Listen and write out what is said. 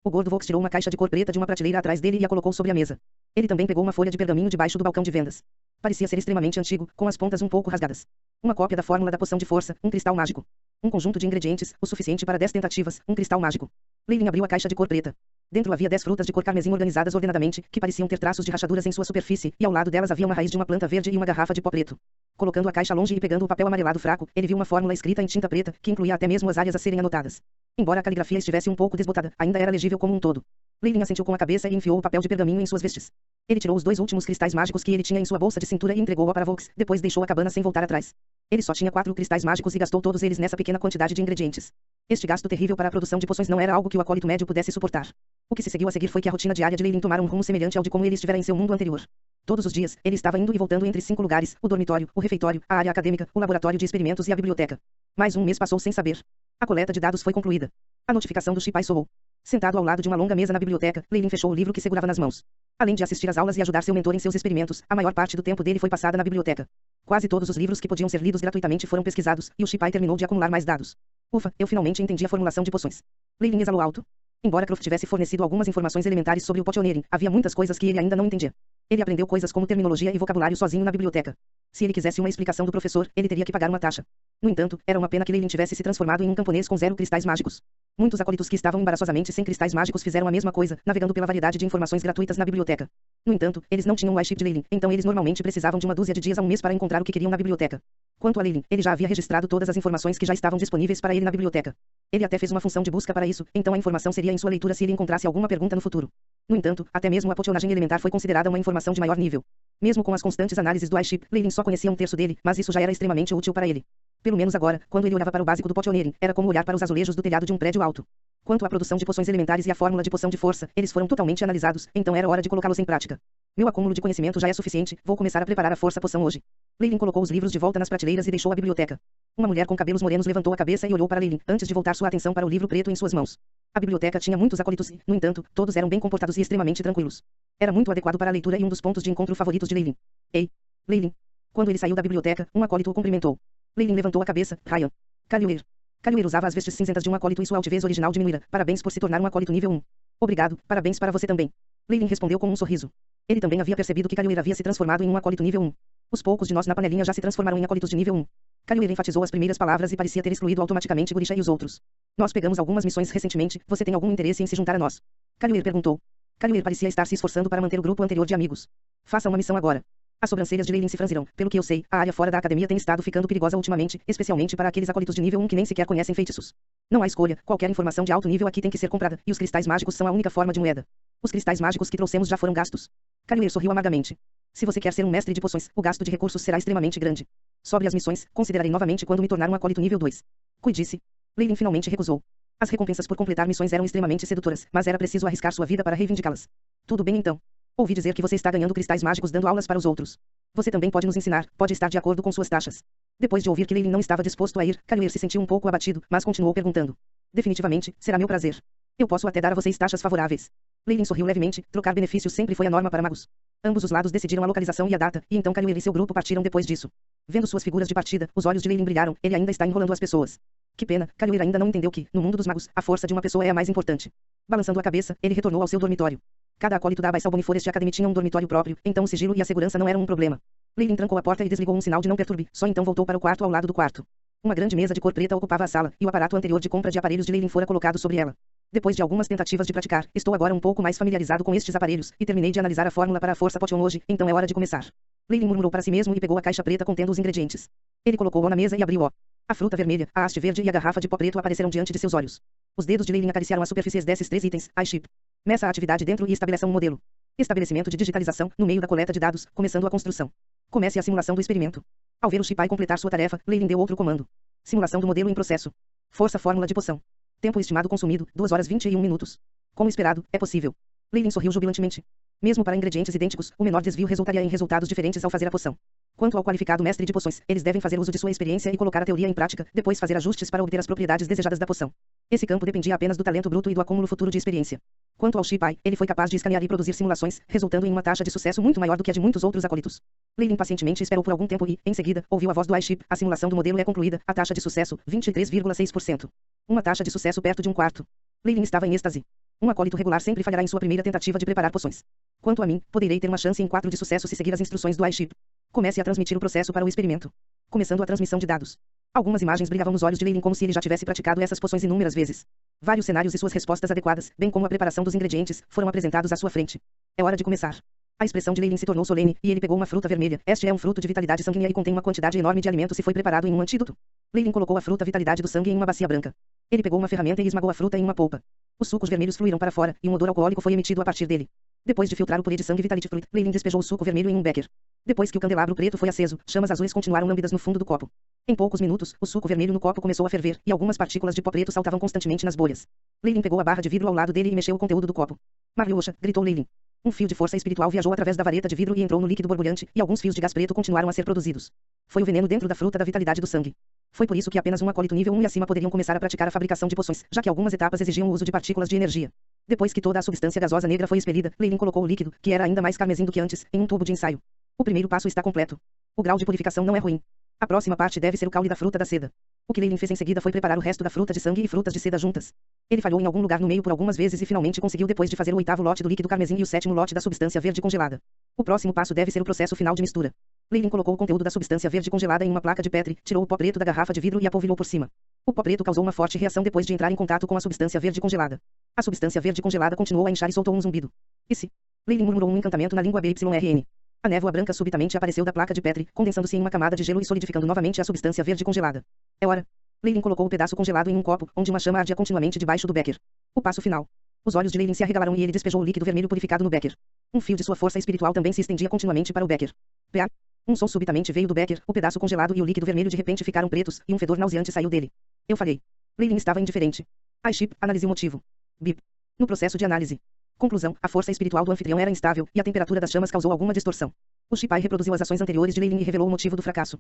O gordo Vox tirou uma caixa de cor preta de uma prateleira atrás dele e a colocou sobre a mesa. Ele também pegou uma folha de pergaminho debaixo do balcão de vendas. Parecia ser extremamente antigo, com as pontas um pouco rasgadas. Uma cópia da fórmula da poção de força, um cristal mágico. Um conjunto de ingredientes, o suficiente para 10 tentativas, um cristal mágico. Leilin abriu a caixa de cor preta. Dentro havia 10 frutas de cor carmesim organizadas ordenadamente, que pareciam ter traços de rachaduras em sua superfície, e ao lado delas havia uma raiz de uma planta verde e uma garrafa de pó preto. Colocando a caixa longe e pegando o papel amarelado fraco, ele viu uma fórmula escrita em tinta preta, que incluía até mesmo as áreas a serem anotadas. Embora a caligrafia estivesse um pouco desbotada, ainda era legível como um todo. Leilin assentiu com a cabeça e enfiou o papel de pergaminho em suas vestes. Ele tirou os 2 últimos cristais mágicos que ele tinha em sua bolsa de cintura e entregou-a para Vox, depois deixou a cabana sem voltar atrás. Ele só tinha 4 cristais mágicos e gastou todos eles nessa pequena quantidade de ingredientes. Este gasto terrível para a produção de poções não era algo que o acólito médio pudesse suportar. O que se seguiu a seguir foi que a rotina diária de Leilin tomara um rumo semelhante ao de como ele estivera em seu mundo anterior. Todos os dias, ele estava indo e voltando entre 5 lugares, o dormitório, o refeitório, a área acadêmica, o laboratório de experimentos e a biblioteca. Mais um mês passou sem saber. A coleta de dados foi concluída. A notificação do Shipai soou. Sentado ao lado de uma longa mesa na biblioteca, Leilin fechou o livro que segurava nas mãos. Além de assistir às aulas e ajudar seu mentor em seus experimentos, a maior parte do tempo dele foi passada na biblioteca. Quase todos os livros que podiam ser lidos gratuitamente foram pesquisados, e o Shipai terminou de acumular mais dados. Ufa, eu finalmente entendi a formulação de poções. Leilin exalou alto. Embora Croft tivesse fornecido algumas informações elementares sobre o potioneering, havia muitas coisas que ele ainda não entendia. Ele aprendeu coisas como terminologia e vocabulário sozinho na biblioteca. Se ele quisesse uma explicação do professor, ele teria que pagar uma taxa. No entanto, era uma pena que Leilin tivesse se transformado em um camponês com 0 cristais mágicos. Muitos acólitos que estavam embaraçosamente sem cristais mágicos fizeram a mesma coisa, navegando pela variedade de informações gratuitas na biblioteca. No entanto, eles não tinham o iShip de Leilin, então eles normalmente precisavam de uma dúzia de dias a um mês para encontrar o que queriam na biblioteca. Quanto a Leilin, ele já havia registrado todas as informações que já estavam disponíveis para ele na biblioteca. Ele até fez uma função de busca para isso, então a informação seria em sua leitura se ele encontrasse alguma pergunta no futuro. No entanto, até mesmo a potionagem elementar foi considerada uma informação de maior nível. Mesmo com as constantes análises do iShip, Leilin só conhecia um terço dele, mas isso já era extremamente útil para ele. Pelo menos agora, quando ele olhava para o básico do potioneering, era como olhar para os azulejos do telhado de um prédio alto. Quanto à produção de poções elementares e à fórmula de poção de força, eles foram totalmente analisados, então era hora de colocá-los em prática. Meu acúmulo de conhecimento já é suficiente, vou começar a preparar a força poção hoje. Leilin colocou os livros de volta nas prateleiras e deixou a biblioteca. Uma mulher com cabelos morenos levantou a cabeça e olhou para Leilin, antes de voltar sua atenção para o livro preto em suas mãos. A biblioteca tinha muitos acólitos e, no entanto, todos eram bem comportados e extremamente tranquilos. Era muito adequado para a leitura e um dos pontos de encontro favoritos de Leilin. Ei, Leilin. Quando ele saiu da biblioteca, um acólito o cumprimentou. Leilin levantou a cabeça. Ryan. Callioer. Callioer usava as vestes cinzentas de um acólito e sua altivez original diminuíra. Parabéns por se tornar um acólito nível 1. Obrigado, parabéns para você também. Leilin respondeu com um sorriso. Ele também havia percebido que Callioer havia se transformado em um acólito nível 1. Os poucos de nós na panelinha já se transformaram em acólitos de nível 1. Callioer enfatizou as primeiras palavras e parecia ter excluído automaticamente Grisha e os outros. Nós pegamos algumas missões recentemente, você tem algum interesse em se juntar a nós? Callioer perguntou. Callioer parecia estar se esforçando para manter o grupo anterior de amigos. Faça uma missão agora. As sobrancelhas de Leilin se franziram. Pelo que eu sei, a área fora da academia tem estado ficando perigosa ultimamente, especialmente para aqueles acólitos de nível 1 que nem sequer conhecem feitiços. Não há escolha, qualquer informação de alto nível aqui tem que ser comprada, e os cristais mágicos são a única forma de moeda. Os cristais mágicos que trouxemos já foram gastos. Callioer sorriu amargamente. Se você quer ser um mestre de poções, o gasto de recursos será extremamente grande. Sobre as missões, considerarei novamente quando me tornar um acólito nível 2. Cuide-se. Leilin finalmente recusou. As recompensas por completar missões eram extremamente sedutoras, mas era preciso arriscar sua vida para reivindicá-las. Tudo bem então. Ouvi dizer que você está ganhando cristais mágicos dando aulas para os outros. Você também pode nos ensinar, pode estar de acordo com suas taxas. Depois de ouvir que Leilin não estava disposto a ir, Callioer se sentiu um pouco abatido, mas continuou perguntando. Definitivamente, será meu prazer. Eu posso até dar a vocês taxas favoráveis. Leilin sorriu levemente, trocar benefícios sempre foi a norma para magos. Ambos os lados decidiram a localização e a data, e então Callioer e seu grupo partiram depois disso. Vendo suas figuras de partida, os olhos de Leilin brilharam, ele ainda está enrolando as pessoas. Que pena, Callioer ainda não entendeu que, no mundo dos magos, a força de uma pessoa é a mais importante. Balançando a cabeça, ele retornou ao seu dormitório. Cada acólito da Abyssal Bone Forest Academy tinha um dormitório próprio, então o sigilo e a segurança não eram um problema. Leilin trancou a porta e desligou um sinal de não perturbe, só então voltou para o quarto ao lado do quarto. Uma grande mesa de cor preta ocupava a sala, e o aparato anterior de compra de aparelhos de Leilin fora colocado sobre ela. Depois de algumas tentativas de praticar, estou agora um pouco mais familiarizado com estes aparelhos, e terminei de analisar a fórmula para a força potion hoje, então é hora de começar. Leilin murmurou para si mesmo e pegou a caixa preta contendo os ingredientes. Ele colocou-o na mesa e abriu-o. A fruta vermelha, a haste verde e a garrafa de pó preto apareceram diante de seus olhos. Os dedos de Leilin acariciaram as superfícies desses 3 itens, iShip. Meça a atividade dentro e estabeleça um modelo. Estabelecimento de digitalização, no meio da coleta de dados, começando a construção. Comece a simulação do experimento. Ao ver o Shipai completar sua tarefa, Leilin deu outro comando. Simulação do modelo em processo. Força fórmula de poção. Tempo estimado consumido, 2 horas 21 minutos. Como esperado, é possível. Leilin sorriu jubilantemente. Mesmo para ingredientes idênticos, o menor desvio resultaria em resultados diferentes ao fazer a poção. Quanto ao qualificado mestre de poções, eles devem fazer uso de sua experiência e colocar a teoria em prática, depois fazer ajustes para obter as propriedades desejadas da poção. Esse campo dependia apenas do talento bruto e do acúmulo futuro de experiência. Quanto ao Shipai, ele foi capaz de escanear e produzir simulações, resultando em uma taxa de sucesso muito maior do que a de muitos outros acólitos. Leilin pacientemente esperou por algum tempo e, em seguida, ouviu a voz do iShip. A simulação do modelo é concluída, a taxa de sucesso, 23,6%. Uma taxa de sucesso perto de 1/4. Leilin estava em êxtase. Um acólito regular sempre falhará em sua primeira tentativa de preparar poções. Quanto a mim, poderei ter uma chance em 4 de sucesso se seguir as instruções do iChip. Comece a transmitir o processo para o experimento. Começando a transmissão de dados. Algumas imagens brilhavam nos olhos de Leilin como se ele já tivesse praticado essas poções inúmeras vezes. Vários cenários e suas respostas adequadas, bem como a preparação dos ingredientes, foram apresentados à sua frente. É hora de começar. A expressão de Leilin se tornou solene, e ele pegou uma fruta vermelha. Este é um fruto de vitalidade sanguínea e contém uma quantidade enorme de alimento se foi preparado em um antídoto. Leilin colocou a fruta vitalidade do sangue em uma bacia branca. Ele pegou uma ferramenta e esmagou a fruta em uma polpa. Os sucos vermelhos fluíram para fora, e um odor alcoólico foi emitido a partir dele. Depois de filtrar o purê de sangue Vitality Fruit, Leilin despejou o suco vermelho em um becker. Depois que o candelabro preto foi aceso, chamas azuis continuaram lambidas no fundo do copo. Em poucos minutos, o suco vermelho no copo começou a ferver, e algumas partículas de pó preto saltavam constantemente nas bolhas. Leilin pegou a barra de vidro ao lado dele e mexeu o conteúdo do copo. Mariosha, gritou Leilin. Um fio de força espiritual viajou através da vareta de vidro e entrou no líquido borbulhante, e alguns fios de gás preto continuaram a ser produzidos. Foi o veneno dentro da fruta da vitalidade do sangue. Foi por isso que apenas um acólito nível 1 e acima poderiam começar a praticar a fabricação de poções, já que algumas etapas exigiam o uso de partículas de energia. Depois que toda a substância gasosa negra foi expelida, Leilin colocou o líquido, que era ainda mais carmesim do que antes, em um tubo de ensaio. O primeiro passo está completo. O grau de purificação não é ruim. A próxima parte deve ser o caule da fruta da seda. O que Leilin fez em seguida foi preparar o resto da fruta de sangue e frutas de seda juntas. Ele falhou em algum lugar no meio por algumas vezes e finalmente conseguiu depois de fazer o 8º lote do líquido carmesim e o 7º lote da substância verde congelada. O próximo passo deve ser o processo final de mistura. Leilin colocou o conteúdo da substância verde congelada em uma placa de Petri, tirou o pó preto da garrafa de vidro e a polvilhou por cima. O pó preto causou uma forte reação depois de entrar em contato com a substância verde congelada. A substância verde congelada continuou a inchar e soltou um zumbido. E se? Leilin murmurou um encantamento na língua BYRN. A névoa branca subitamente apareceu da placa de Petri, condensando-se em uma camada de gelo e solidificando novamente a substância verde congelada. É hora. Leilin colocou o pedaço congelado em um copo, onde uma chama ardia continuamente debaixo do becker. O passo final. Os olhos de Leilin se arregalaram e ele despejou o líquido vermelho purificado no becker. Um fio de sua força espiritual também se estendia continuamente para o becker. Pá! Um som subitamente veio do becker, o pedaço congelado e o líquido vermelho de repente ficaram pretos, e um fedor nauseante saiu dele. Eu falhei. Leilin estava indiferente. iChip, analise o motivo. Bip. No processo de análise. Conclusão, a força espiritual do anfitrião era instável, e a temperatura das chamas causou alguma distorção. O Shipai reproduziu as ações anteriores de Leilin e revelou o motivo do fracasso.